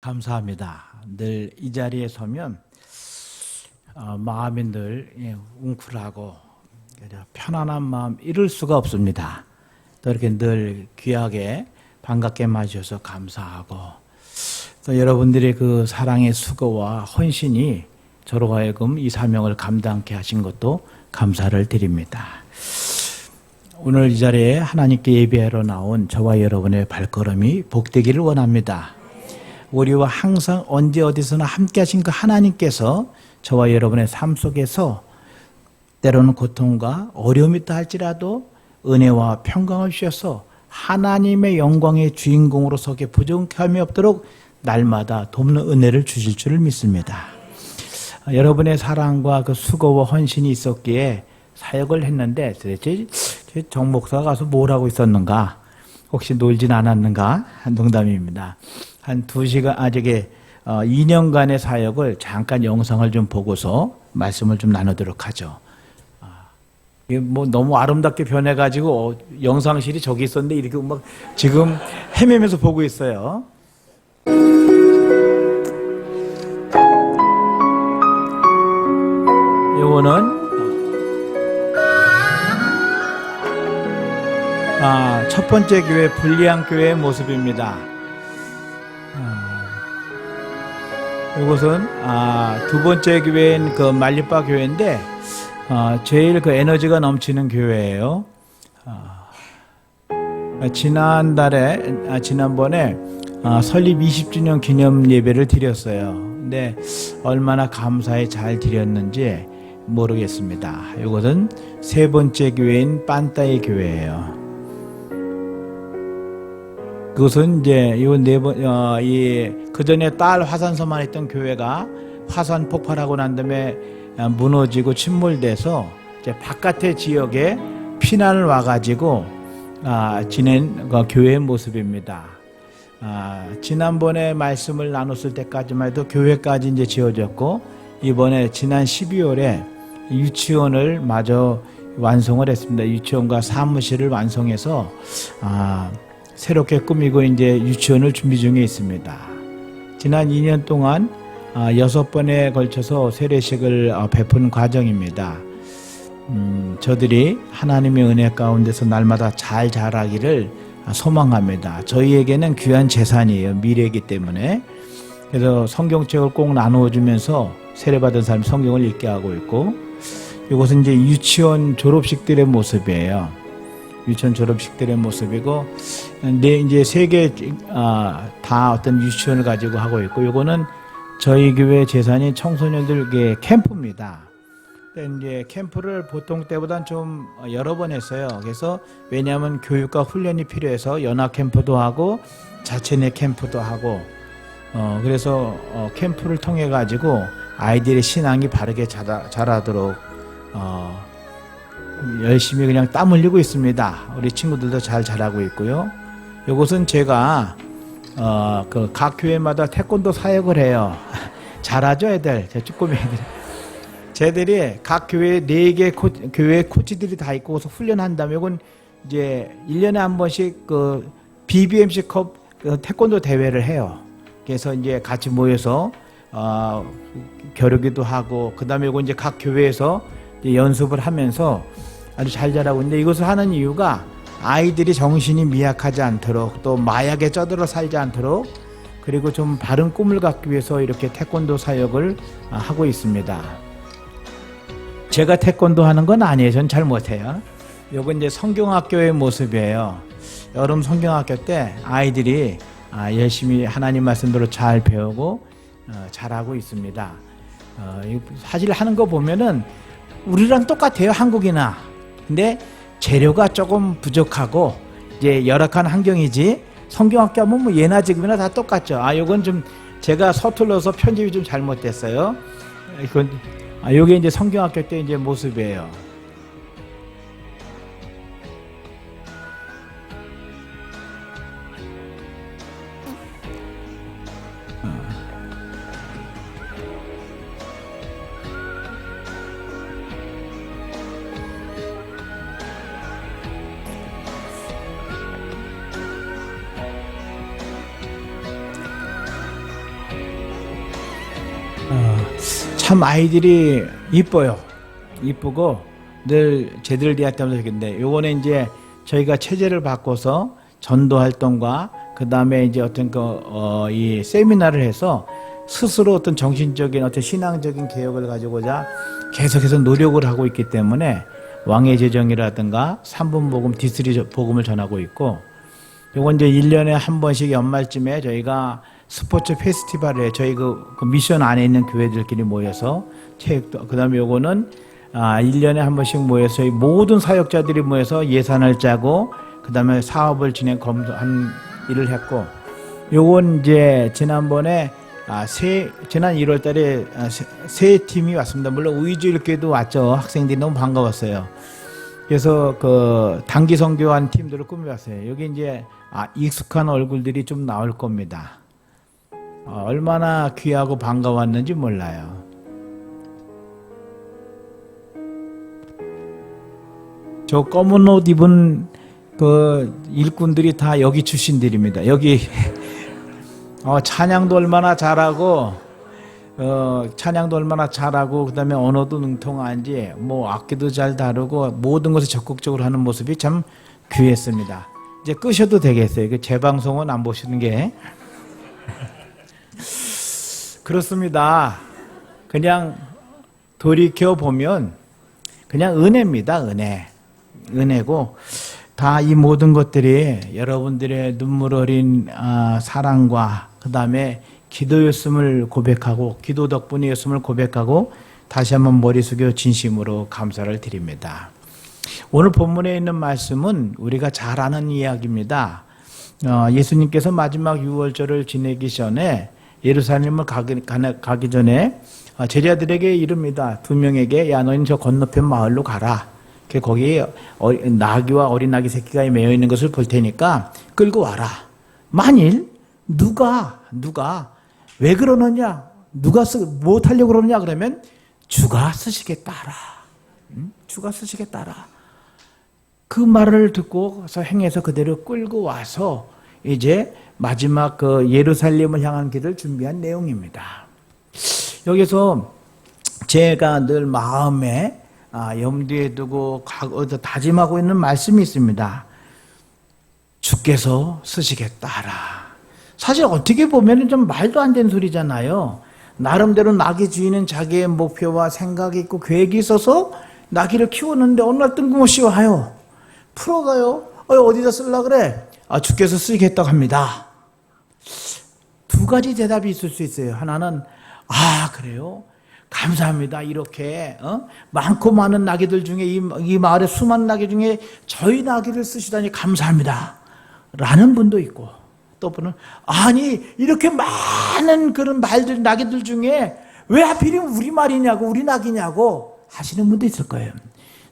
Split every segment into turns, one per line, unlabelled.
감사합니다. 늘 이 자리에 서면 마음이 늘 웅크하고 편안한 마음 잃을 수가 없습니다. 또 이렇게 늘 귀하게 반갑게 맞으셔서 감사하고 또 여러분들의 그 사랑의 수고와 헌신이 저로 하여금 이 사명을 감당케 하신 것도 감사를 드립니다. 오늘 이 자리에 하나님께 예배하러 나온 저와 여러분의 발걸음이 복되기를 원합니다. 우리와 항상 언제 어디서나 함께 하신 그 하나님께서 저와 여러분의 삶 속에서 때로는 고통과 어려움이 있다 할지라도 은혜와 평강을 주셔서 하나님의 영광의 주인공으로 서게 부족함이 없도록 날마다 돕는 은혜를 주실 줄을 믿습니다. 여러분의 사랑과 그 수고와 헌신이 있었기에 사역을 했는데 도대체 정 목사가 가서 뭘 하고 있었는가? 혹시 놀진 않았는가? 한 농담입니다. 한 2시간, 저게 2년간의 사역을 잠깐 영상을 좀 보고서 말씀을 좀 나누도록 하죠. 이게 뭐 너무 아름답게 변해가지고 영상실이 저기 있었는데 이렇게 막 지금 헤매면서 보고 있어요. 요거는 첫 번째 교회 불리한 교회의 모습입니다. 이것은 두 번째 교회인 그 말리빠 교회인데 제일 그 에너지가 넘치는 교회예요. 지난번에 설립 20주년 기념 예배를 드렸어요. 근데 얼마나 감사히 잘 드렸는지 모르겠습니다. 이것은 세 번째 교회인 빤따이 교회예요. 그것은 이제 그 전에 딸 화산서만 했던 교회가 화산 폭발하고 난 다음에 무너지고 침몰돼서 이제 바깥의 지역에 피난을 와가지고 지낸 그 교회의 모습입니다. 지난번에 말씀을 나눴을 때까지만 해도 교회까지 이제 지어졌고 이번에 지난 12월에 유치원을 마저 완성을 했습니다. 유치원과 사무실을 완성해서 새롭게 꾸미고 이제 유치원을 준비 중에 있습니다. 지난 2년 동안 6번에 걸쳐서 세례식을 베푼 과정입니다. 저들이 하나님의 은혜 가운데서 날마다 잘 자라기를 소망합니다. 저희에게는 귀한 재산이에요. 미래이기 때문에. 그래서 성경책을 꼭 나누어주면서 세례받은 사람이 성경을 읽게 하고 있고 이것은 이제 유치원 졸업식들의 모습이에요. 유치원 졸업식들의 모습이고, 이제 세 개 다 어떤 유치원을 가지고 하고 있고, 요거는 저희 교회 재산인 청소년들 캠프입니다. 이제 캠프를 보통 때보다는 좀 여러 번 했어요. 그래서 왜냐하면 교육과 훈련이 필요해서 연합 캠프도 하고 자체 내 캠프도 하고, 그래서 캠프를 통해 가지고 아이들의 신앙이 바르게 자라도록 열심히 그냥 땀 흘리고 있습니다. 우리 친구들도 잘 자라고 있고요. 이것은 제가 그 각 교회마다 태권도 사역을 해요. 잘하죠, 애들. 제 쭈꾸미 애들. 쟤들이 각 교회에 4개 교회 코치들이 다 있고 훈련한 다음에 이건 이제 1년에 한 번씩 그 BBMC컵 태권도 대회를 해요. 그래서 이제 같이 모여서 겨루기도 하고 그다음에 이건 이제 각 교회에서 이제 연습을 하면서 아주 잘 자라고 있는데 이것을 하는 이유가 아이들이 정신이 미약하지 않도록 또 마약에 쩌들어 살지 않도록 그리고 좀 바른 꿈을 갖기 위해서 이렇게 태권도 사역을 하고 있습니다. 제가 태권도 하는 건 아니에요. 전 잘 못해요. 이건 이제 성경학교의 모습이에요. 여름 성경학교 때 아이들이 열심히 하나님 말씀대로 잘 배우고 잘하고 있습니다. 사실 하는 거 보면은 우리랑 똑같아요. 한국이나. 근데 재료가 조금 부족하고 이제 열악한 환경이지 성경학교 하면 뭐 예나 지금이나 다 똑같죠. 요건 좀 제가 서툴러서 편집이 좀 잘못됐어요. 이건 요게 이제 성경학교 때 이제 모습이에요. 참 아이들이 이뻐요. 이쁘고 늘 제들 대학 때문에 그런데 요번에 이제 저희가 체제를 바꿔서 전도 활동과 그 다음에 이제 어떤 이 세미나를 해서 스스로 어떤 정신적인 어떤 신앙적인 개혁을 가지고자 계속해서 노력을 하고 있기 때문에 왕의 제정이라든가 3분 복음, 디스리 복음을 전하고 있고 요건 이제 1년에 한 번씩 연말쯤에 저희가 스포츠 페스티벌에 저희 그 미션 안에 있는 교회들끼리 모여서 체육도 그 다음에 요거는 1년에 한 번씩 모여서 저희 모든 사역자들이 모여서 예산을 짜고 그 다음에 사업을 검토한 일을 했고 요건 이제 지난번에 지난 1월 달에 새 팀이 왔습니다. 물론 의주일교회도 왔죠. 학생들이 너무 반가웠어요. 그래서 그 단기 선교한 팀들을 꾸며봤어요. 여기 이제 익숙한 얼굴들이 좀 나올 겁니다. 얼마나 귀하고 반가웠는지 몰라요. 저 검은 옷 입은 그 일꾼들이 다 여기 출신들입니다. 여기 찬양도 얼마나 잘하고 그다음에 언어도 능통한지 뭐 악기도 잘 다루고 모든 것을 적극적으로 하는 모습이 참 귀했습니다. 이제 끄셔도 되겠어요. 그 재방송은 안 보시는 게 그렇습니다. 그냥 돌이켜 보면 그냥 은혜입니다. 은혜고 다 이 모든 것들이 여러분들의 눈물 어린 사랑과 그 다음에 기도였음을 고백하고 기도 덕분이었음을 고백하고 다시 한번 머리 숙여 진심으로 감사를 드립니다. 오늘 본문에 있는 말씀은 우리가 잘 아는 이야기입니다. 예수님께서 마지막 유월절을 지내기 전에 예루살렘을 가기 전에 제자들에게 이릅니다. 2명에게 야 너희는 저 건너편 마을로 가라. 거기에 나귀와 어린 나귀 새끼가 매여 있는 것을 볼 테니까 끌고 와라. 만일 누가 왜 그러느냐? 누가 못하려고 그러느냐? 그러면 주가 쓰시겠다라. 주가 쓰시겠다라. 그 말을 듣고서 행해서 그대로 끌고 와서 이제 마지막 그 예루살렘을 향한 길을 준비한 내용입니다. 여기서 제가 늘 마음에 염두에 두고 다짐하고 있는 말씀이 있습니다. 주께서 쓰시겠다라. 사실 어떻게 보면 좀 말도 안 되는 소리잖아요. 나름대로 나귀 주인은 자기의 목표와 생각이 있고 계획이 있어서 나귀를 키우는데 어느 날 뜬금없이 와요. 풀어가요. 어디다 쓰려고 그래? 주께서 쓰시겠다고 합니다. 두 가지 대답이 있을 수 있어요. 하나는 그래요? 감사합니다. 이렇게 많고 많은 나귀들 중에 이 마을의 수많은 나귀 중에 저희 나귀를 쓰시다니 감사합니다. 라는 분도 있고 또 분은 아니 이렇게 많은 그런 나귀들 중에 왜 하필이면 우리 말이냐고 우리 나귀냐고 하시는 분도 있을 거예요.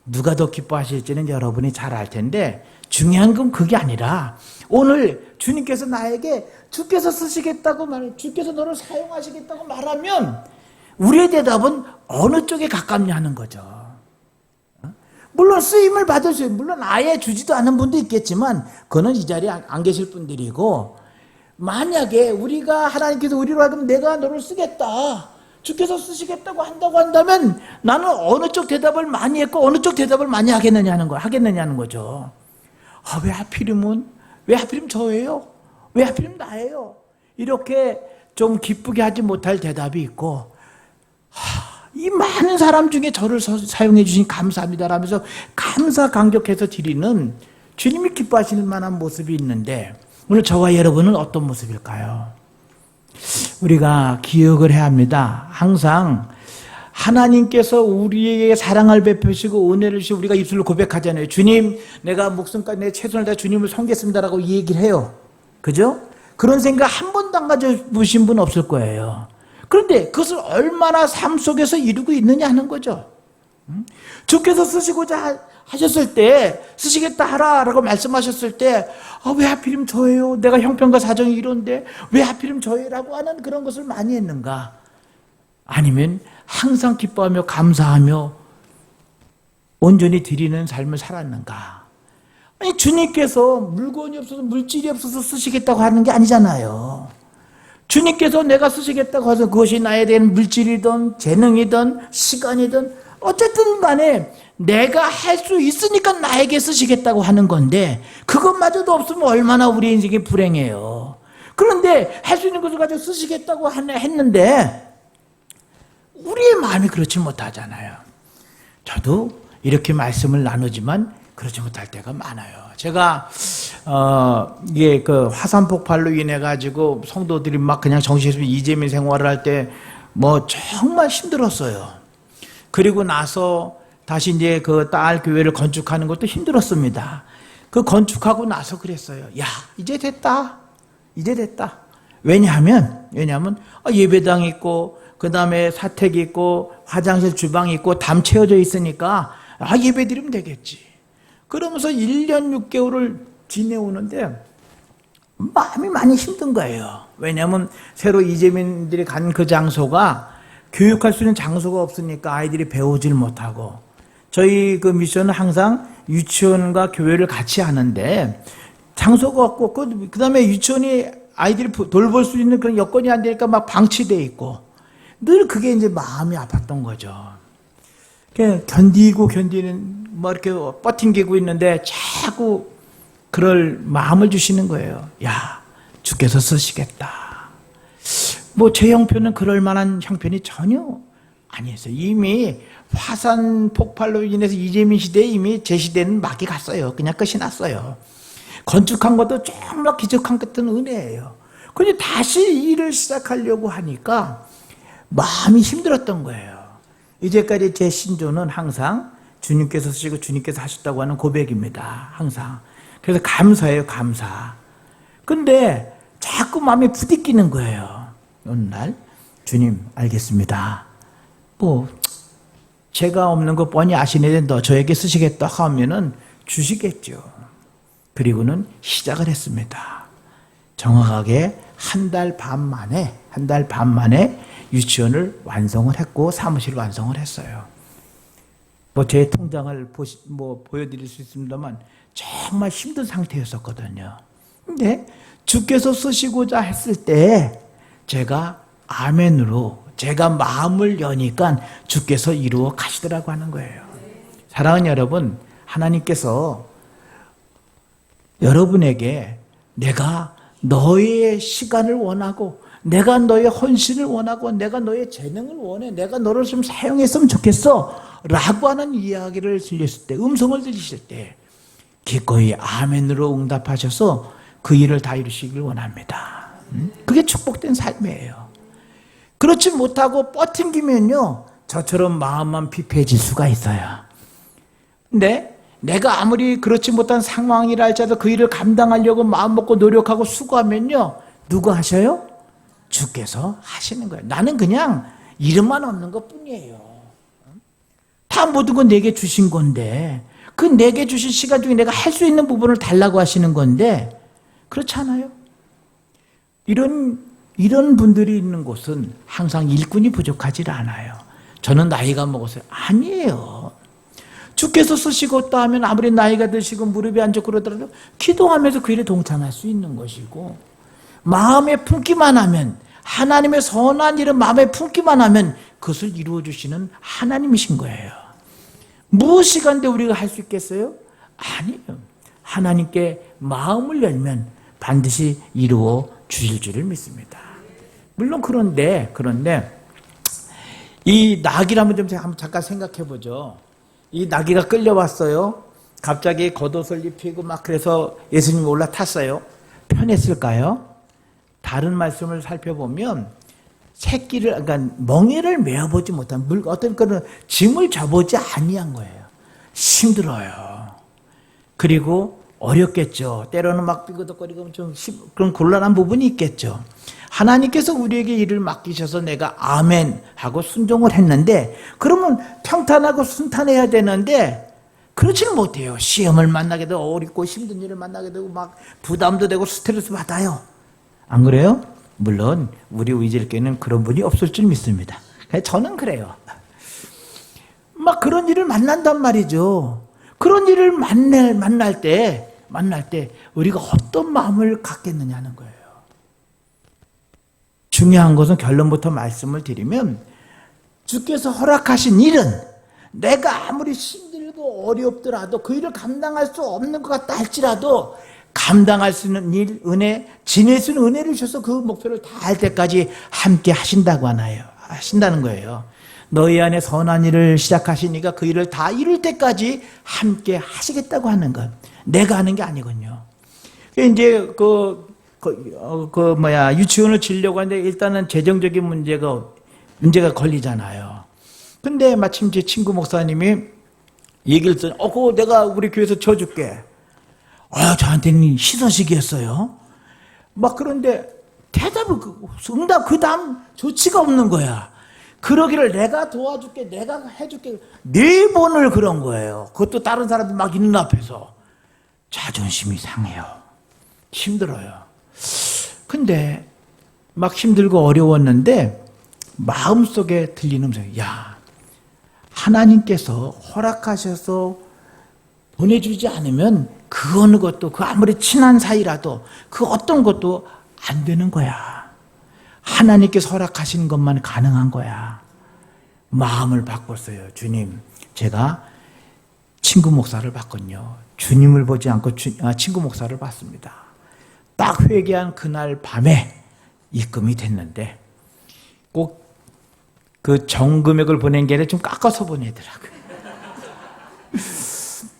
누가 더 기뻐하실지는 여러분이 잘 알 텐데 중요한 건 그게 아니라 오늘 주님께서 나에게 주께서 쓰시겠다고 주께서 너를 사용하시겠다고 말하면 우리의 대답은 어느 쪽에 가깝냐 하는 거죠. 물론 쓰임을 받을 수, 물론 아예 주지도 않은 분도 있겠지만 그거는 이 자리에 안 계실 분들이고 만약에 우리가 하나님께서 우리로 하여금 내가 너를 쓰겠다. 주께서 쓰시겠다고 한다면 나는 어느 쪽 대답을 많이 했고 어느 쪽 대답을 많이 하겠느냐는 거죠. 왜 하필이면 저예요? 왜 하필이면 나예요? 이렇게 좀 기쁘게 하지 못할 대답이 있고 이 많은 사람 중에 저를 사용해 주신 감사합니다라면서 감사 감격해서 드리는 주님이 기뻐하시는 만한 모습이 있는데 오늘 저와 여러분은 어떤 모습일까요? 우리가 기억을 해야 합니다. 항상 하나님께서 우리에게 사랑을 베푸시고 은혜를 주시고 우리가 입술로 고백하잖아요. 주님, 내가 목숨까지 내 최선을 다해 주님을 섬기겠습니다라고 이 얘기를 해요. 그죠? 그런 생각 한 번도 안 가져보신 분 없을 거예요. 그런데 그것을 얼마나 삶 속에서 이루고 있느냐 하는 거죠. 주께서 쓰시고자 하셨을 때 쓰시겠다 하라라고 말씀하셨을 때 왜 하필이면 저예요? 내가 형편과 사정이 이런데 왜 하필이면 저예요라고 하는 그런 것을 많이 했는가? 아니면 항상 기뻐하며 감사하며 온전히 드리는 삶을 살았는가? 아니 주님께서 물건이 없어서 물질이 없어서 쓰시겠다고 하는 게 아니잖아요. 주님께서 내가 쓰시겠다고 해서 그것이 나에 대한 물질이든 재능이든 시간이든 어쨌든 간에 내가 할 수 있으니까 나에게 쓰시겠다고 하는 건데 그것마저도 없으면 얼마나 우리 인생이 불행해요. 그런데 할 수 있는 것을 가지고 쓰시겠다고 했는데 우리의 마음이 그렇지 못하잖아요. 저도 이렇게 말씀을 나누지만 그렇지 못할 때가 많아요. 제가 이게 그 화산 폭발로 인해 가지고 성도들이 막 그냥 정신없이 이재민 생활을 할 때 뭐 정말 힘들었어요. 그리고 나서 다시 이제 그 딸 교회를 건축하는 것도 힘들었습니다. 그 건축하고 나서 그랬어요. 야, 이제 됐다. 이제 됐다. 왜냐하면 예배당 있고 그 다음에 사택이 있고 화장실 주방이 있고 담 채워져 있으니까 예배 드리면 되겠지. 그러면서 1년 6개월을 지내오는데 마음이 많이 힘든 거예요. 왜냐하면 새로 이재민들이 간 그 장소가 교육할 수 있는 장소가 없으니까 아이들이 배우질 못하고 저희 그 미션은 항상 유치원과 교회를 같이 하는데 장소가 없고 그 다음에 유치원이 아이들이 돌볼 수 있는 그런 여건이 안 되니까 막 방치돼 있고 늘 그게 이제 마음이 아팠던 거죠. 견디는 뭐 이렇게 버팅기고 있는데 자꾸 그럴 마음을 주시는 거예요. 야, 주께서 쓰시겠다. 뭐 제 형편은 그럴 만한 형편이 전혀 아니었어요. 이미 화산 폭발로 인해서 이재민 시대에 이미 제 시대는 막이 갔어요. 그냥 끝이 났어요. 건축한 것도 정말 기적한 같은 은혜예요. 그런데 다시 일을 시작하려고 하니까 마음이 힘들었던 거예요. 이제까지 제 신조는 항상 주님께서 쓰시고 주님께서 하셨다고 하는 고백입니다. 항상. 그래서 감사해요, 감사. 근데 자꾸 마음이 부딪히는 거예요. 어느 날 주님 알겠습니다. 뭐 제가 없는 거 뻔히 아시는데 너 저에게 쓰시겠다 하면은 주시겠죠. 그리고는 시작을 했습니다. 정확하게 한 달 반 만에 유치원을 완성을 했고 사무실을 완성을 했어요. 뭐 제 통장을 보여드릴 수 있습니다만 정말 힘든 상태였었거든요. 근데 주께서 쓰시고자 했을 때 제가 아멘으로 제가 마음을 여니까 주께서 이루어 가시더라고 하는 거예요. 사랑하는 여러분, 하나님께서 여러분에게 내가 너의 시간을 원하고 내가 너의 헌신을 원하고 내가 너의 재능을 원해 내가 너를 좀 사용했으면 좋겠어 라고 하는 이야기를 들렸을 때 음성을 들으실 때 기꺼이 아멘으로 응답하셔서 그 일을 다 이루시길 원합니다. 그게 축복된 삶이에요. 그렇지 못하고 뻗팅기면요 저처럼 마음만 피폐해질 수가 있어요. 근데 내가 아무리 그렇지 못한 상황이라 할지라도 그 일을 감당하려고 마음 먹고 노력하고 수고하면요 누가 하셔요? 주께서 하시는 거예요. 나는 그냥 이름만 얻는 것 뿐이에요. 다 모든 건 내게 주신 건데 그 내게 주신 시간 중에 내가 할 수 있는 부분을 달라고 하시는 건데 그렇지 않아요? 이런 분들이 있는 곳은 항상 일꾼이 부족하지 않아요. 저는 나이가 먹었어요. 아니에요. 주께서 쓰시고 또 하면 아무리 나이가 드시고 무릎이 안 좋고 그러더라도 기도하면서 그 일에 동참할 수 있는 것이고 마음에 품기만 하면 하나님의 선한 일을 마음에 품기만 하면 그것을 이루어 주시는 하나님이신 거예요. 무엇이 간데 우리가 할 수 있겠어요? 아니에요. 하나님께 마음을 열면 반드시 이루어 주실 줄을 믿습니다. 물론 그런데 이 나귀를 한번 잠깐 생각해 보죠. 이 나귀가 끌려왔어요. 갑자기 겉옷을 입히고 막 그래서 예수님이 올라탔어요. 편했을까요? 다른 말씀을 살펴보면 그러니까 멍에를 메어보지 못한 어떤 그런 짐을 져보지 아니한 거예요. 힘들어요. 그리고 어렵겠죠. 때로는 막 삐그덕거리고 좀 그런 곤란한 부분이 있겠죠. 하나님께서 우리에게 일을 맡기셔서 내가 아멘 하고 순종을 했는데 그러면 평탄하고 순탄해야 되는데 그렇지는 못해요. 시험을 만나게 되고 어렵고 힘든 일을 만나게 되고 막 부담도 되고 스트레스 받아요. 안 그래요? 물론 우리 의질교회는 그런 분이 없을 줄 믿습니다. 저는 그래요. 막 그런 일을 만난단 말이죠. 그런 일을 만날 때 우리가 어떤 마음을 갖겠느냐는 거예요. 중요한 것은 결론부터 말씀을 드리면 주께서 허락하신 일은 내가 아무리 힘들고 어렵더라도 그 일을 감당할 수 없는 것 같다 할지라도 감당할 수 있는 일, 은혜, 지낼 수 있는 은혜를 주셔서 그 목표를 다 할 때까지 함께 하신다는 거예요. 너희 안에 선한 일을 시작하시니까 그 일을 다 이룰 때까지 함께 하시겠다고 하는 것. 내가 하는 게 아니군요. 이제 유치원을 지으려고 하는데 일단은 재정적인 문제가 걸리잖아요. 근데 마침 제 친구 목사님이 얘기를 했더니, 그거 내가 우리 교회에서 쳐줄게. 저한테는 시서식이었어요. 그런데 응답, 그 다음 조치가 없는 거야. 그러기를 내가 도와줄게, 내가 해줄게. 4번을 그런 거예요. 그것도 다른 사람들 막 있는 앞에서. 자존심이 상해요. 힘들어요. 근데 막 힘들고 어려웠는데 마음속에 들리는 음성이, 하나님께서 허락하셔서 보내주지 않으면 그 어느 것도, 그 아무리 친한 사이라도 그 어떤 것도 안 되는 거야. 하나님께서 허락하시는 것만 가능한 거야. 마음을 바꿨어요. 주님, 제가 친구 목사를 봤거든요. 주님을 보지 않고 친구 목사를 봤습니다. 딱 회개한 그날 밤에 입금이 됐는데 꼭 그 정금액을 보낸 게 아니라 좀 깎아서 보내더라고요.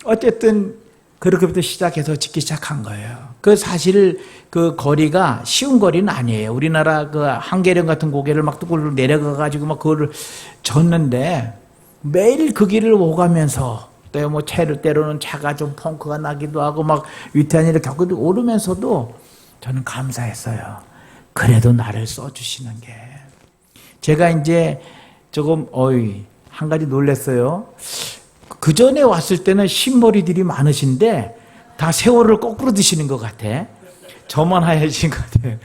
어쨌든 그렇게부터 시작해서 짓기 시작한 거예요. 사실 그 거리가 쉬운 거리는 아니에요. 우리나라 그 한계령 같은 고개를 막 뚝뚝 내려가가지고 막 그거를 졌는데 매일 그 길을 오가면서 또 때로는 차가 좀 펑크가 나기도 하고 막 위태한일을 겪고 오르면서도 저는 감사했어요. 그래도 나를 써주시는 게. 제가 이제 조금 한 가지 놀랐어요. 그 전에 왔을 때는 흰머리들이 많으신데 다 세월을 거꾸로 드시는 것 같아. 저만 하얘진 것 같아요.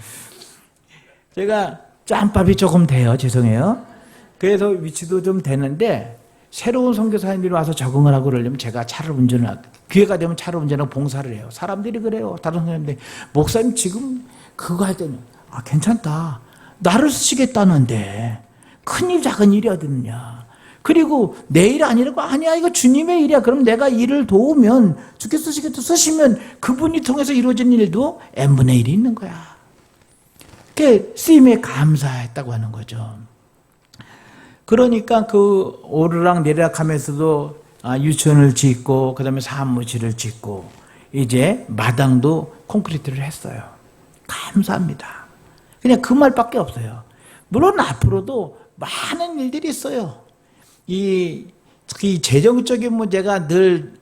제가 짬밥이 조금 돼요. 죄송해요. 그래서 위치도 좀 되는데 새로운 선교사님들이 와서 적응을 하고 그러려면 제가 기회가 되면 차를 운전하고 봉사를 해요. 사람들이 그래요. 다른 선생님들이 목사님 지금 그거 할 때는 괜찮다. 나를 쓰시겠다는데 큰일 작은 일이 어딨냐. 그리고 내 일 아니라고, 아니야 이거 주님의 일이야. 그럼 내가 일을 도우면 주께서 쓰시면 그분이 통해서 이루어진 일도 n분의 1이 있는 거야. 그게 쓰임에 감사했다고 하는 거죠. 그러니까 그 오르락 내리락 하면서도 유치원을 짓고 그다음에 사무실을 짓고 이제 마당도 콘크리트를 했어요. 감사합니다. 그냥 그 말밖에 없어요. 물론 앞으로도 많은 일들이 있어요. 이 재정적인 문제가 늘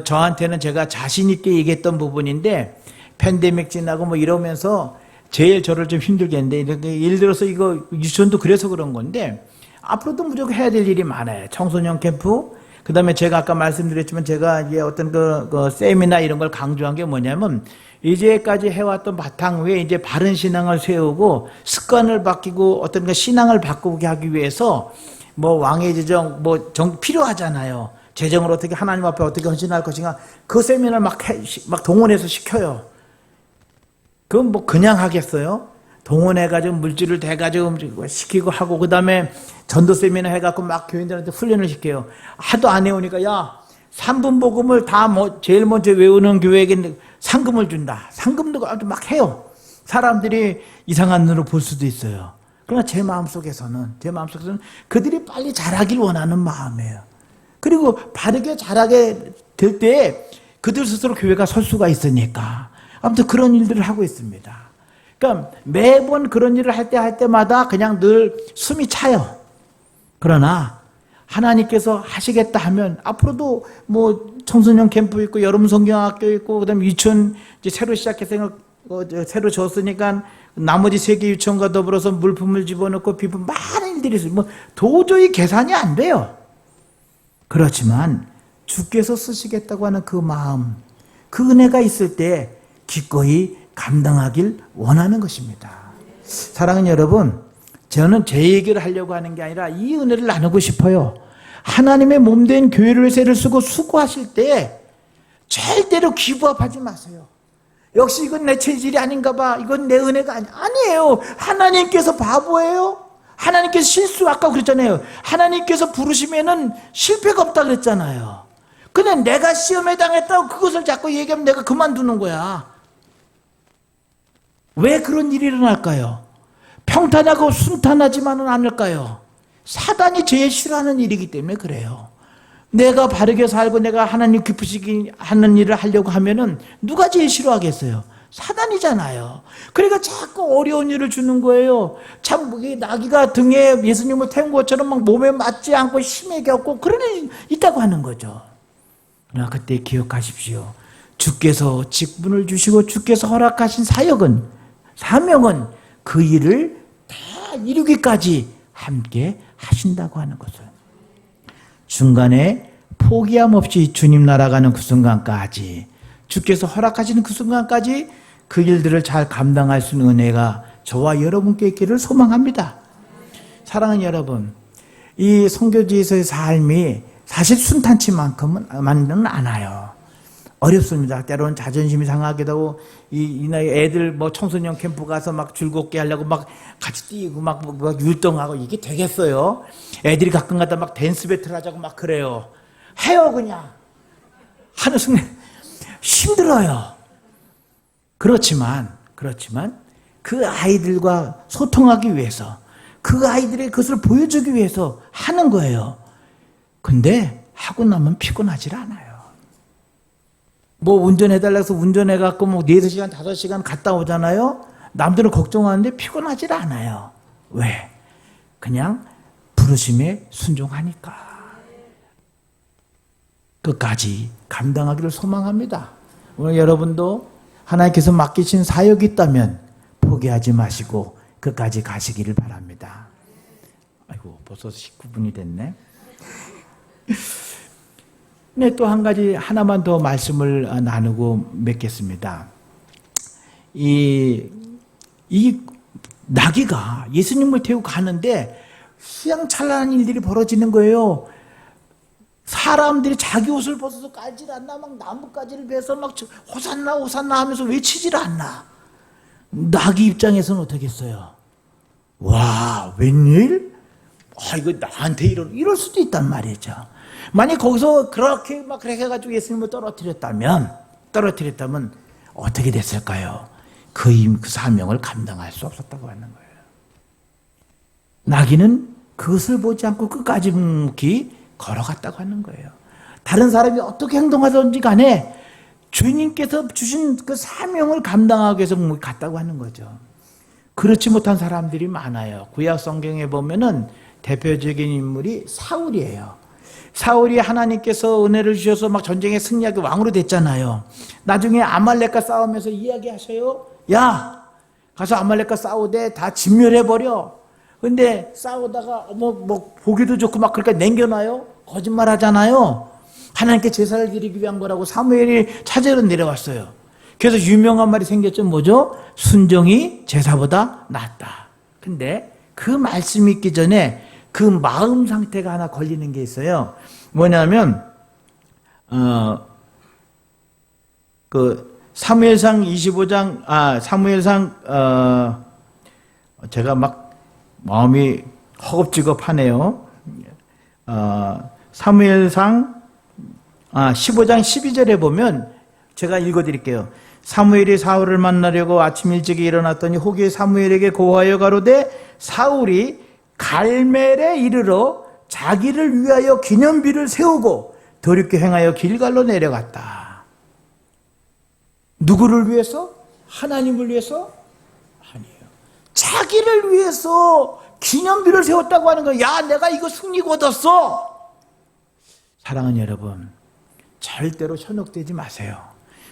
저한테는 제가 자신 있게 얘기했던 부분인데 팬데믹 지나고 이러면서 제일 저를 좀 힘들게 했는데 예를 들어서 이거 유치원도 그래서 그런 건데 앞으로도 무조건 해야 될 일이 많아요. 청소년 캠프, 그 다음에 제가 아까 말씀드렸지만 제가 이제 어떤 그 세미나 이런 걸 강조한 게 뭐냐면 이제까지 해왔던 바탕 위에 이제 바른 신앙을 세우고 습관을 바뀌고 어떤 신앙을 바꾸게 하기 위해서 왕의 재정, 필요하잖아요. 재정을 어떻게 하나님 앞에 어떻게 헌신할 것인가. 그 세미나를 막 동원해서 시켜요. 그건 그냥 하겠어요? 동원해가지고 물질을 대가지고 시키고 하고, 그 다음에 전도 세미나 해갖고 막 교인들한테 훈련을 시켜요. 하도 안 해오니까, 3분 복음을 다 제일 먼저 외우는 교회에게 상금을 준다. 상금도 아주 막 해요. 사람들이 이상한 눈으로 볼 수도 있어요. 그러나 제 마음속에서는 그들이 빨리 자라길 원하는 마음이에요. 그리고 바르게 자라게 될 때 그들 스스로 교회가 설 수가 있으니까. 아무튼 그런 일들을 하고 있습니다. 그러니까 매번 그런 일을 할 때마다 그냥 늘 숨이 차요. 그러나 하나님께서 하시겠다 하면 앞으로도 청소년 캠프 있고 여름 성경학교 있고 그다음에 유치원 이제 새로 시작해서 새로 졌으니까 나머지 3개 유치원과 더불어서 물품을 집어넣고 비품 많은 일들이 있어요. 도저히 계산이 안 돼요. 그렇지만 주께서 쓰시겠다고 하는 그 마음, 그 은혜가 있을 때 기꺼이 감당하길 원하는 것입니다. 사랑하는 여러분, 저는 제 얘기를 하려고 하는 게 아니라 이 은혜를 나누고 싶어요. 하나님의 몸된 교회를 새를 쓰고 수고하실 때 절대로 기부합하지 마세요. 역시 이건 내 체질이 아닌가 봐. 이건 내 은혜가 아니에요. 하나님께서 바보예요? 하나님께서 실수, 아까 그랬잖아요. 하나님께서 부르시면은 실패가 없다 그랬잖아요. 근데 내가 시험에 당했다고 그것을 자꾸 얘기하면 내가 그만두는 거야. 왜 그런 일이 일어날까요? 평탄하고 순탄하지만은 않을까요? 사단이 제일 싫어하는 일이기 때문에 그래요. 내가 바르게 살고 내가 하나님 기쁘시게 하는 일을 하려고 하면은 누가 제일 싫어하겠어요? 사단이잖아요. 그러니까 자꾸 어려운 일을 주는 거예요. 참 나귀가 등에 예수님을 태운 것처럼 막 몸에 맞지 않고 심하게 없고 그런 일이 있다고 하는 거죠. 그러나 그때 기억하십시오. 주께서 직분을 주시고 주께서 허락하신 사명은 그 일을 다 이루기까지 함께 하신다고 하는 것을. 중간에 포기함 없이 주님 날아가는 그 순간까지, 주께서 허락하시는 그 순간까지 그 일들을 잘 감당할 수 있는 은혜가 저와 여러분께 있기를 소망합니다. 사랑하는 여러분, 이 선교지에서의 삶이 사실 순탄치만큼은 않아요. 어렵습니다. 때로는 자존심이 상하기도 하고, 이 나이 애들 뭐 청소년 캠프 가서 막 즐겁게 하려고 막 같이 뛰고 막 율동하고 이게 되겠어요? 애들이 가끔가다 막 댄스 배틀 하자고 막 그래요. 해요, 그냥. 하는 순간 힘들어요. 그렇지만 그 아이들과 소통하기 위해서, 그 아이들의 그것을 보여주기 위해서 하는 거예요. 근데 하고 나면 피곤하질 않아요. 뭐 운전해달라고 해서 운전해갖고 뭐 4시간, 5시간 갔다 오잖아요. 남들은 걱정하는데 피곤하질 않아요. 왜? 그냥 부르심에 순종하니까. 끝까지 감당하기를 소망합니다. 오늘 여러분도 하나님께서 맡기신 사역이 있다면 포기하지 마시고 끝까지 가시기를 바랍니다. 아이고, 벌써 19분이 됐네. 네, 또 한 가지 하나만 더 말씀을 나누고 맺겠습니다. 이 나귀가 예수님을 태우고 가는데 휘황찬란한 일들이 벌어지는 거예요. 사람들이 자기 옷을 벗어서 깔질 않나, 막 나뭇가지를 베서 막 호산나 호산나 하면서 외치질 않나. 나귀 입장에서는 어떻겠어요? 와, 웬일? 이거 나한테 이럴 수도 있단 말이죠. 만약 거기서 그렇게 해가지고 예수님을 떨어뜨렸다면 어떻게 됐을까요? 그 사명을 감당할 수 없었다고 하는 거예요. 나귀는 그것을 보지 않고 끝까지 묵묵히 걸어갔다고 하는 거예요. 다른 사람이 어떻게 행동하든지 간에 주님께서 주신 그 사명을 감당하기 위해서 묵묵히 갔다고 하는 거죠. 그렇지 못한 사람들이 많아요. 구약 성경에 보면은 대표적인 인물이 사울이에요. 사울이 하나님께서 은혜를 주셔서 막 전쟁에 승리하게 왕으로 됐잖아요. 나중에 아말렉과 싸우면서 이야기하셔요. 야, 가서 아말렉과 싸우되 다 진멸해버려. 근데 싸우다가 뭐 보기도 좋고 막 그렇게 남겨놔요. 거짓말 하잖아요. 하나님께 제사를 드리기 위한 거라고 사무엘이 찾으러 내려왔어요. 그래서 유명한 말이 생겼죠. 뭐죠? 순종이 제사보다 낫다. 근데 그 말씀이 있기 전에 그 마음 상태가 하나 걸리는 게 있어요. 뭐냐면 그 사무엘상 25장 사무엘상 제가 막 마음이 허겁지겁하네요. 사무엘상 15장 12절에 보면 제가 읽어드릴게요. 사무엘이 사울을 만나려고 아침 일찍 일어났더니 혹이 사무엘에게 고하여 가로되 사울이 갈멜에 이르러 자기를 위하여 기념비를 세우고 더럽게 행하여 길갈로 내려갔다. 누구를 위해서? 하나님을 위해서? 아니에요. 자기를 위해서 기념비를 세웠다고 하는 거예요. 야, 내가 이거 승리 거뒀어. 사랑하는 여러분, 절대로 현혹되지 마세요.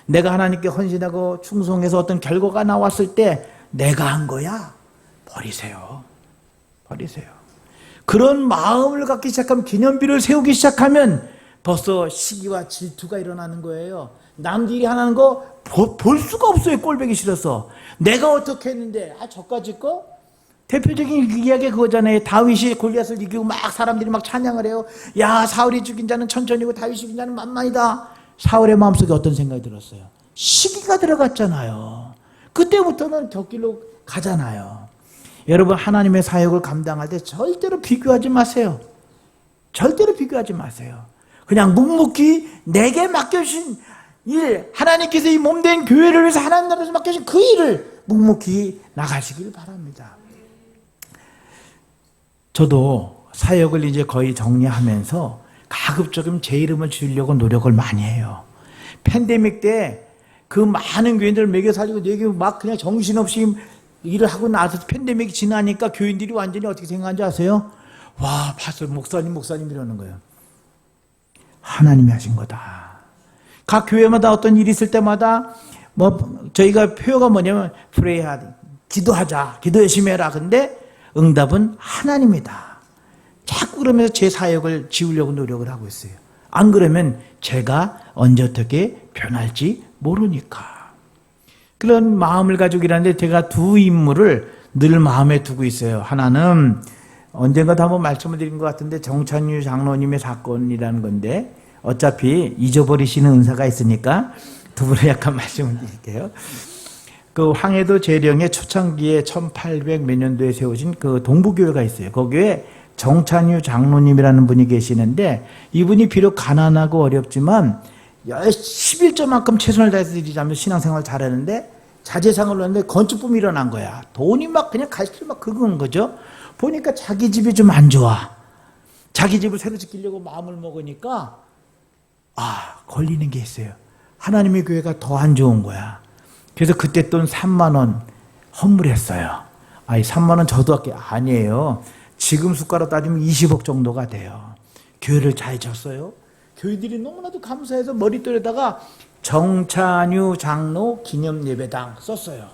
내가 하나님께 헌신하고 충성해서 어떤 결과가 나왔을 때 내가 한 거야. 버리세요. 그런 마음을 갖기 시작하면, 기념비를 세우기 시작하면 벌써 시기와 질투가 일어나는 거예요. 남들이 하는 거 볼 수가 없어요. 꼴보기 싫어서. 내가 어떻게 했는데 저까지 거? 대표적인 이야기가 그거잖아요. 다윗이 골리앗을 이기고 막 사람들이 막 찬양을 해요. 야, 사울이 죽인 자는 천천히고 다윗이 죽인 자는 만만이다. 사울의 마음속에 어떤 생각이 들었어요? 시기가 들어갔잖아요. 그때부터는 곁길로 가잖아요. 여러분, 하나님의 사역을 감당할 때 절대로 비교하지 마세요. 절대로 비교하지 마세요. 그냥 묵묵히 내게 맡겨주신 일, 하나님께서 이 몸된 교회를 위해서 하나님 나라에서 맡겨주신 그 일을 묵묵히 나가시길 바랍니다. 저도 사역을 이제 거의 정리하면서 가급적이면 제 이름을 지으려고 노력을 많이 해요. 팬데믹 때 그 많은 교인들을 먹여 살리고 내게 막 그냥 정신없이 일을 하고 나서 팬데믹이 지나니까 교인들이 완전히 어떻게 생각하는지 아세요? 와, 파스터 목사님 이러는 거예요. 하나님이 하신 거다. 각 교회마다 어떤 일이 있을 때마다 저희가 표어가 뭐냐면 프레이하자, 기도하자, 기도 열심히 해라. 근데 응답은 하나님이다. 자꾸 그러면서 제 사역을 지우려고 노력을 하고 있어요. 안 그러면 제가 언제 어떻게 변할지 모르니까. 그런 마음을 가지고 일하는데 제가 두 인물을 늘 마음에 두고 있어요. 하나는 언젠가도 한번 말씀을 드린 것 같은데 정찬유 장로님의 사건이라는 건데 어차피 잊어버리시는 은사가 있으니까 두 분을 약간 말씀을 드릴게요. 그 황해도 재령의 초창기에 1800 몇 년도에 세우신 그 동부교회가 있어요. 거기에 정찬유 장로님이라는 분이 계시는데 이분이 비록 가난하고 어렵지만 11조만큼 최선을 다해서 드리자면 신앙생활 잘하는데 자재상을 넣었는데 건축붐이 일어난 거야. 돈이 막 그냥 갈수록 막 긁은 거죠. 보니까 자기 집이 좀 안 좋아. 자기 집을 새로 짓기려고 마음을 먹으니까 걸리는 게 있어요. 하나님의 교회가 더 안 좋은 거야. 그래서 그때 돈 3만 원 헌물했어요. 3만 원 저도 아니에요. 지금 숫가로 따지면 20억 정도가 돼요. 교회를 잘 졌어요. 교인들이 너무나도 감사해서 머릿돌에다가 정찬유 장로 기념예배당 썼어요.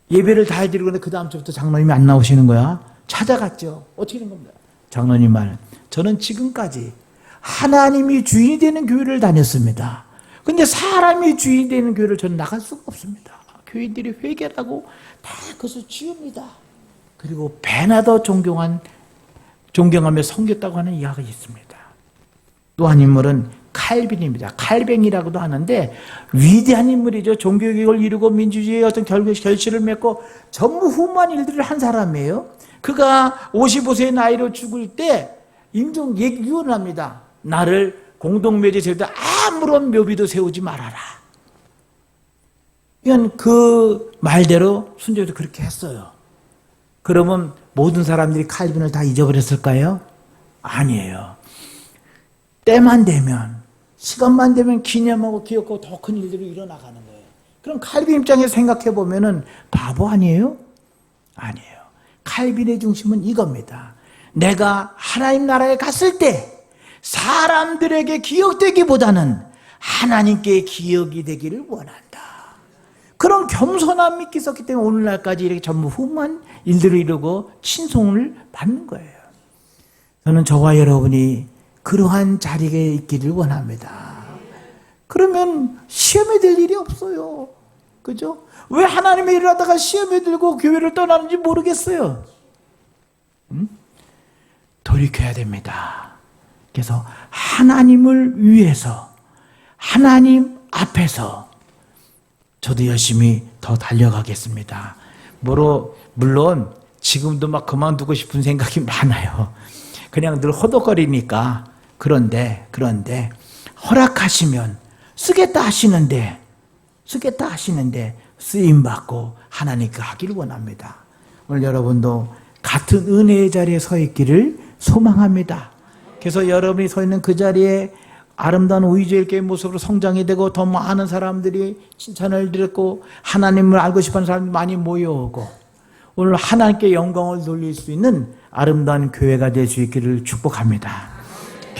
예배를 다 해드리고 그 다음 주부터 장로님이 안 나오시는 거야. 찾아갔죠. 어떻게 된 겁니다. 장로님 말, 저는 지금까지 하나님이 주인이 되는 교회를 다녔습니다. 근데 사람이 주인이 되는 교회를 저는 나갈 수가 없습니다. 교인들이 회개를 하고 다 그것을 지웁니다. 그리고 배나 더 존경하며 섬겼다고 하는 이야기가 있습니다. 또 한 인물은 칼빈입니다. 칼뱅이라고도 하는데 위대한 인물이죠. 종교개혁을 이루고 민주주의의 어떤 결실을 맺고 전무후무한 일들을 한 사람이에요. 그가 55세의 나이로 죽을 때 임종 예규를 합니다. 나를 공동묘지에 세울 때 아무런 묘비도 세우지 말아라. 이건 그 말대로 순종해서 그렇게 했어요. 그러면 모든 사람들이 칼빈을 다 잊어버렸을까요? 아니에요. 때만 되면, 시간만 되면 기념하고 기억하고 더 큰 일들이 일어나가는 거예요. 그럼 칼빈 입장에서 생각해 보면은 바보 아니에요? 아니에요. 칼빈의 중심은 이겁니다. 내가 하나님 나라에 갔을 때 사람들에게 기억되기보다는 하나님께 기억이 되기를 원한다. 그런 겸손함이 믿기 있었기 때문에 오늘날까지 이렇게 전무후무한 일들을 이루고 칭송을 받는 거예요. 저는 저와 여러분이 그러한 자리에 있기를 원합니다. 그러면 시험에 들 일이 없어요. 그죠? 왜 하나님의 일을 하다가 시험에 들고 교회를 떠나는지 모르겠어요. 돌이켜야 됩니다. 그래서 하나님을 위해서 하나님 앞에서 저도 열심히 더 달려가겠습니다. 물론 지금도 막 그만두고 싶은 생각이 많아요. 그냥 늘 허덕거리니까. 그런데 허락하시면 쓰겠다 하시는데 쓰임받고 하나님께 하기를 원합니다. 오늘 여러분도 같은 은혜의 자리에 서 있기를 소망합니다. 그래서 여러분이 서 있는 그 자리에 아름다운 우위제일교회 모습으로 성장이 되고 더 많은 사람들이 칭찬을 드렸고 하나님을 알고 싶어하는 사람들이 많이 모여오고 오늘 하나님께 영광을 돌릴 수 있는 아름다운 교회가 될 수 있기를 축복합니다.